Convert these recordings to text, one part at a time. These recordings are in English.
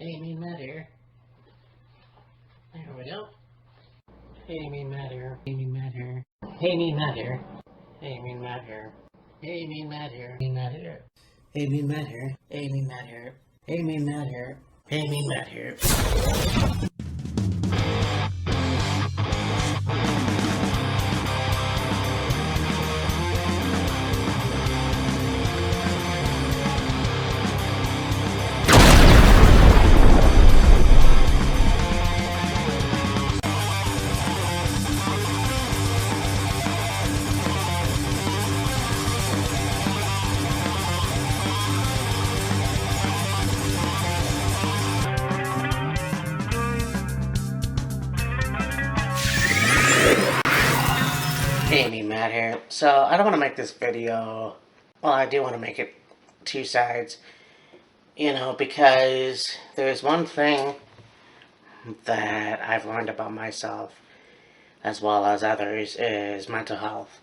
Hey, mean matter. There we go. Hey, mean matter. Hey, mean matter. Hey, mean matter. Hey, mean matter. Hey, mean matter. Mean matter. Hey, mean matter. Hey, mean matter. Hey, mean matter. Hey, mean matter. Hey, me Matt here. So I don't want to make this video. Well, I do want to make it two sides. Because there's one thing that I've learned about myself, as well as others, is mental health.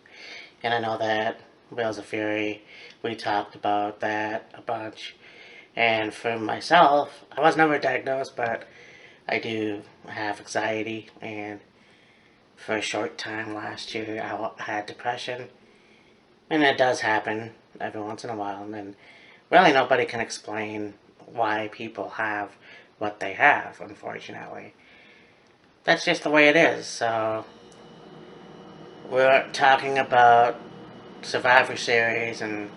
And I know that Wheels of Fury, we talked about that a bunch. And for myself, I was never diagnosed, but I do have anxiety, and for a short time last year I had depression, and it does happen every once in a while, and then really nobody can explain why people have what they have, unfortunately. That's just the way it is. So we're talking about Survivor Series, and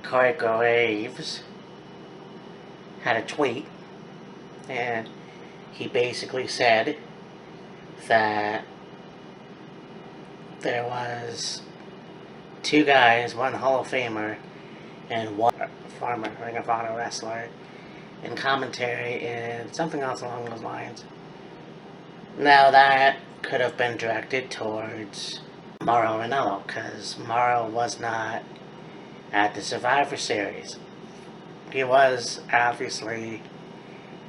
Corey Graves had a tweet, and he basically said that there was two guys, one Hall of Famer and one former Ring of Honor wrestler, in commentary and something else along those lines. Now that could have been directed towards Mauro Ranallo, because Mauro was not at the Survivor Series. He was obviously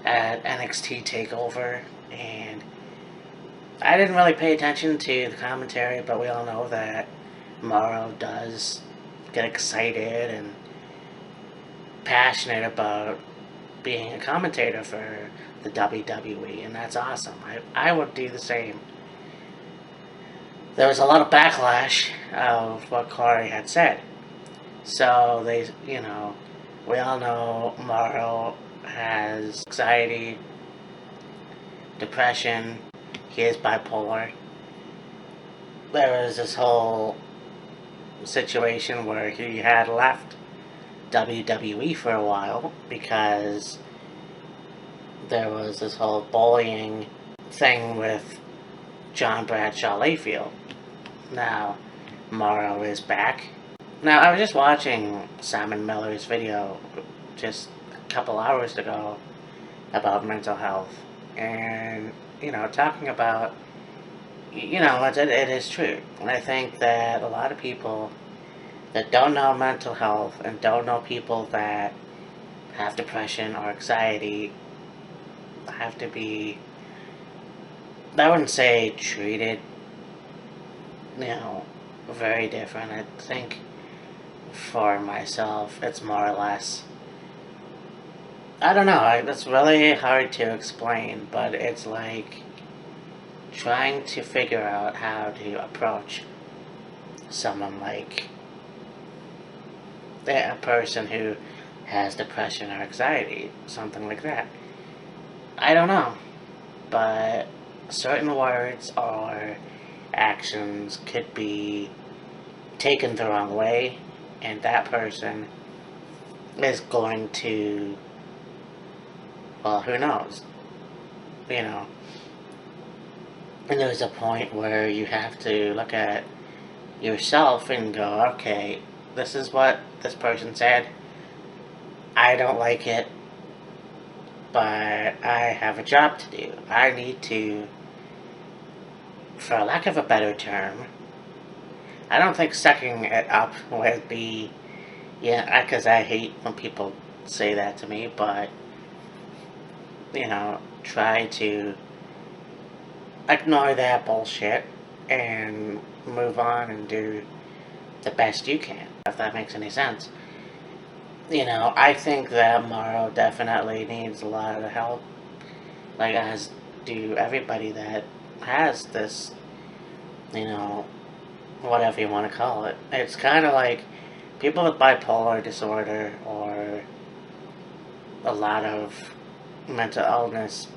at NXT TakeOver, and I didn't really pay attention to the commentary, but we all know that Mauro does get excited and passionate about being a commentator for the WWE, and that's awesome. I would do the same. There was a lot of backlash of what Corey had said. So we all know Mauro has anxiety, depression. He is bipolar. There was this whole situation where he had left WWE for a while because there was this whole bullying thing with John Bradshaw Layfield. Now, Mauro is back. Now, I was just watching Simon Miller's video just a couple hours ago about mental health, and talking about, it is true. And I think that a lot of people that don't know mental health and don't know people that have depression or anxiety have to be, I wouldn't say treated, very different. I think for myself, it's more or less, I don't know, it's really hard to explain, but it's like trying to figure out how to approach someone like a person who has depression or anxiety, something like that. I don't know, but certain words or actions could be taken the wrong way, and that person is going to, well, who knows, and there's a point where you have to look at yourself and go, okay, this is what this person said, I don't like it, but I have a job to do. I need to, for lack of a better term, I don't think sucking it up would be, because I hate when people say that to me, but, try to ignore that bullshit and move on and do the best you can, if that makes any sense. I think that Morrow definitely needs a lot of help, like as do everybody that has this, you know, whatever you want to call it. It's kind of like people with bipolar disorder or a lot of mental illness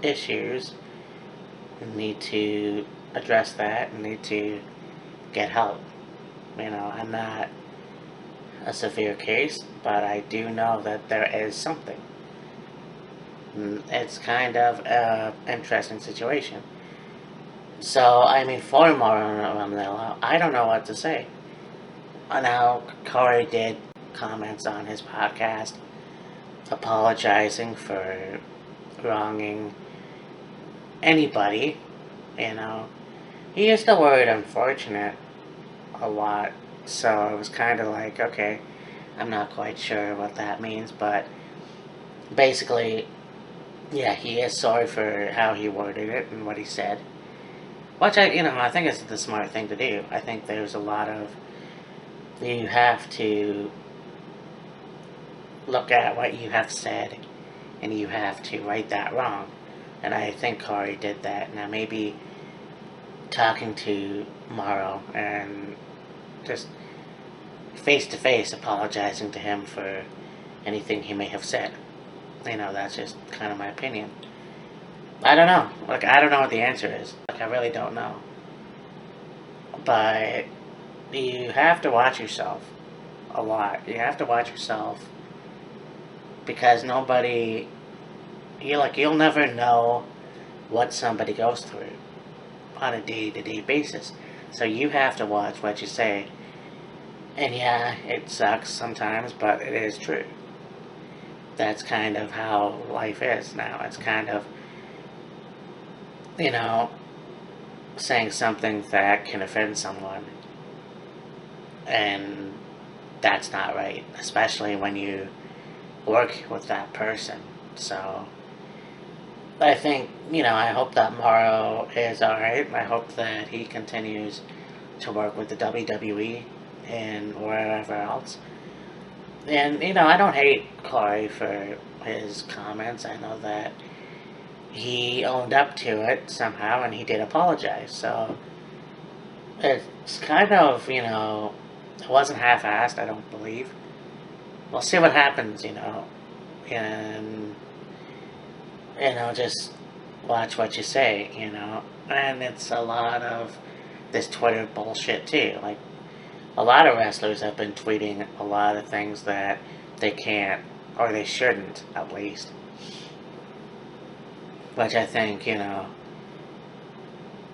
issues need to address that and need to get help. I'm not a severe case, but I do know that there is something. It's kind of an interesting situation. So, I mean, for Maranello, I don't know what to say. Now, Corey did comments on his podcast apologizing for wronging anybody. You know, he used the word unfortunate a lot, so it was kind of like, okay, I'm not quite sure what that means, but basically, yeah, he is sorry for how he worded it and what he said. Which I think is the smart thing to do. I think there's a lot of, you have to look at what you have said and you have to right that wrong. And I think Corey did that. Now maybe talking to Morrow and just face to face apologizing to him for anything he may have said. That's just kind of my opinion. I don't know. Like, I don't know what the answer is. Like, I really don't know. But you have to watch yourself a lot. You have to watch yourself because you'll never know what somebody goes through on a day-to-day basis. So you have to watch what you say. And yeah, it sucks sometimes, but it is true. That's kind of how life is now. It's kind of, saying something that can offend someone. And that's not right, especially when you work with that person. So, I think, I hope that Morrow is alright. I hope that he continues to work with the WWE and wherever else. And, I don't hate Corey for his comments. I know that he owned up to it somehow and he did apologize. So, it's kind of, it wasn't half-assed, I don't believe. We'll see what happens, and, just watch what you say, and it's a lot of this Twitter bullshit, too. Like, a lot of wrestlers have been tweeting a lot of things that they can't, or they shouldn't, at least. Which I think,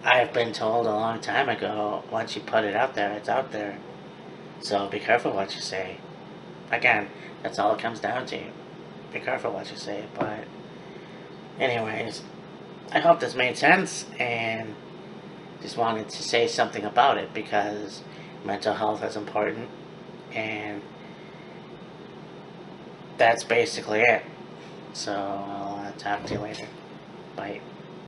I've been told a long time ago, once you put it out there, it's out there. So be careful what you say. Again, that's all it comes down to. Be careful what you say. But anyways, I hope this made sense and just wanted to say something about it because mental health is important and that's basically it. So I'll talk to you later. Bye.